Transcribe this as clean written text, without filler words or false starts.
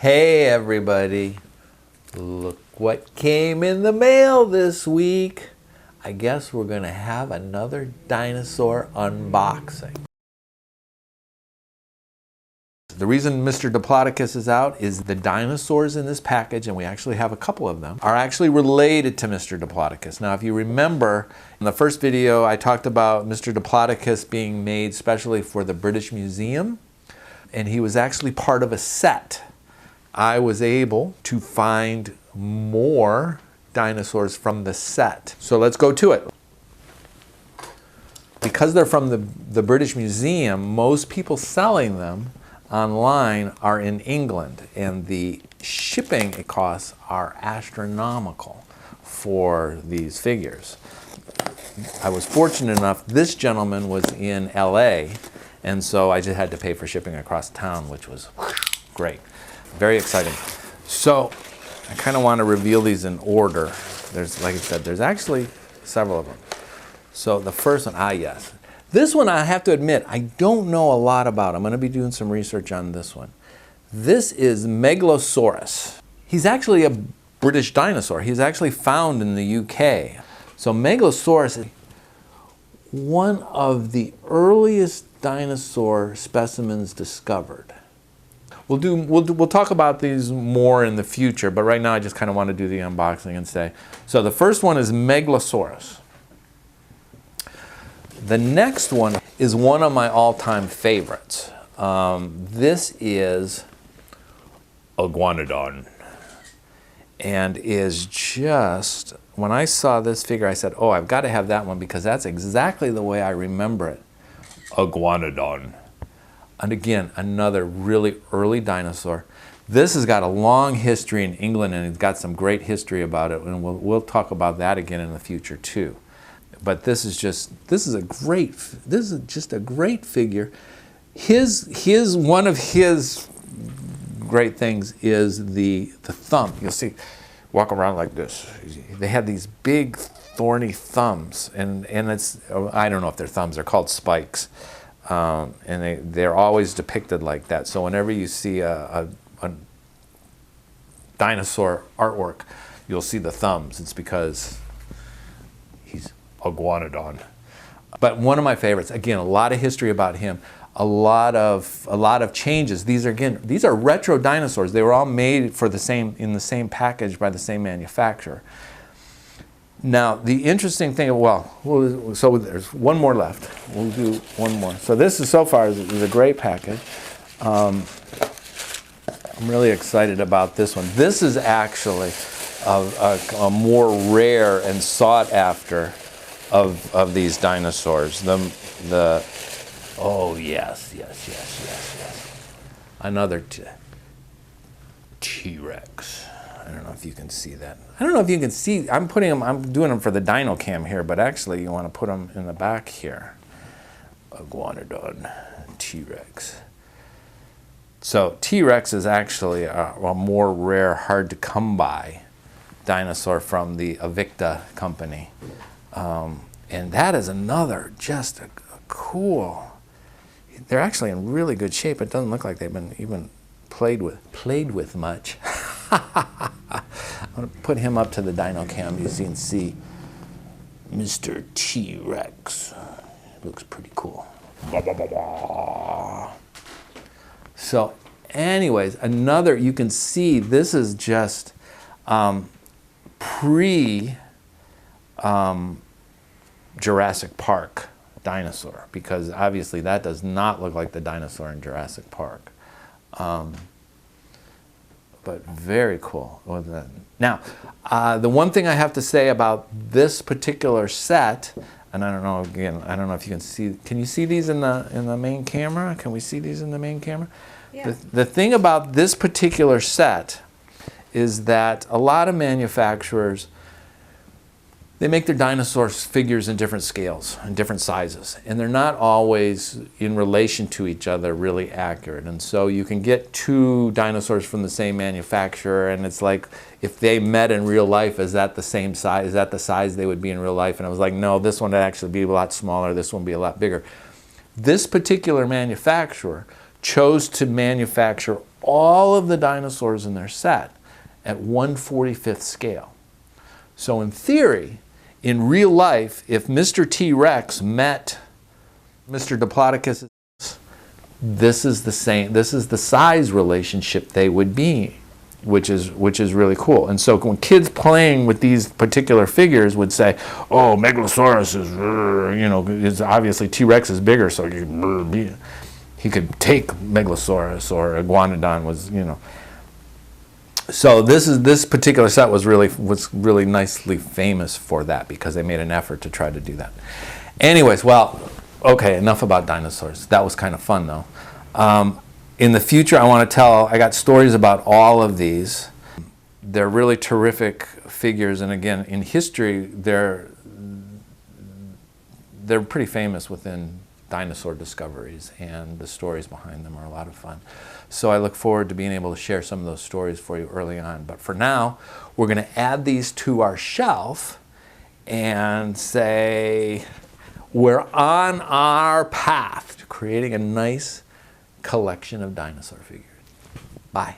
Hey everybody, look what came in the mail this week. I guess we're gonna have another dinosaur unboxing. The reason Mr. Diplodocus is out is the dinosaurs in this package, and we actually have a couple of them, are actually related to Mr. Diplodocus. Now, if you remember, in the first video I talked about Mr. Diplodocus being made specially for the British Museum, and he was actually part of a set. I was able to find more dinosaurs from the set. So let's go to it. Because they're from the British Museum, most people selling them online are in England, and the shipping costs are astronomical for these figures. I was fortunate enough, this gentleman was in LA, and so I just had to pay for shipping across town, which was great. Very exciting. So I kind of want to reveal these in order. There's, like I said, there's actually several of them. So the first one, yes. This one, I have to admit, I don't know a lot about. I'm going to be doing some research on this one. This is Megalosaurus. He's actually a British dinosaur. He's actually found in the UK. So Megalosaurus is one of the earliest dinosaur specimens discovered. We'll talk about these more in the future, but right now I just kind of want to do the unboxing and say. So the first one is Megalosaurus. The next one is one of my all-time favorites. This is Iguanodon, and is just, when I saw this figure, I said, oh, I've got to have that one because that's exactly the way I remember it. Iguanodon. And again, another really early dinosaur. This has got a long history in England, and it's got some great history about it, and we'll talk about that again in the future too. But this is just a great figure. One of his great things is the thumb. You'll see, walk around like this. They have these big thorny thumbs, and it's, I don't know if they're thumbs, they're called spikes. And they're always depicted like that. So whenever you see a dinosaur artwork, you'll see the thumbs. It's because he's Iguanodon. But one of my favorites, again, a lot of history about him, a lot of changes. These are retro dinosaurs. They were all made for in the same package by the same manufacturer. Now, the interesting thing, so there's one more left. We'll do one more. So this is, so far, is a great package. I'm really excited about this one. This is actually a more rare and sought after of these dinosaurs. Oh, yes. Another T-Rex. I don't know if you can see that. I don't know if you can see, I'm doing them for the Dino Cam here, but actually you want to put them in the back here. Iguanodon, T-Rex. So T-Rex is actually a more rare, hard to come by dinosaur from the Invicta company. And that is another, just a cool, they're actually in really good shape. It doesn't look like they've been even played with much. I'm going to put him up to the Dino Cam. You can see Mr. T-Rex. Looks pretty cool. So anyways, another, you can see this is just Jurassic Park dinosaur, because obviously that does not look like the dinosaur in Jurassic Park. But very cool. Now, the one thing I have to say about this particular set, and I don't know, again, I don't know if you can see, can you see these in the main camera? Can we see these in the main camera? Yeah. The thing about this particular set is that a lot of manufacturers, they make their dinosaur figures in different scales and different sizes, and they're not always in relation to each other really accurate. And so you can get two dinosaurs from the same manufacturer, and it's like, if they met in real life, is that the same size? Is that the size they would be in real life? And I was like, no, this one would actually be a lot smaller, this one would be a lot bigger. This particular manufacturer chose to manufacture all of the dinosaurs in their set at 1/45th scale. So in theory, in real life, if Mr. T-Rex met Mr. Diplodocus, this is the same, this is the size relationship they would be, which is really cool. And so when kids playing with these particular figures would say, oh, Megalosaurus is, you know, is obviously T-Rex is bigger, so he could take Megalosaurus, or Iguanodon was, you know. So this particular set was really nicely famous for that, because they made an effort to try to do that. Anyways, well, okay, enough about dinosaurs. That was kind of fun though. In the future, I got stories about all of these. They're really terrific figures, and again, in history, they're pretty famous within dinosaur discoveries, and the stories behind them are a lot of fun. So I look forward to being able to share some of those stories for you early on. But for now, we're going to add these to our shelf and say we're on our path to creating a nice collection of dinosaur figures. Bye.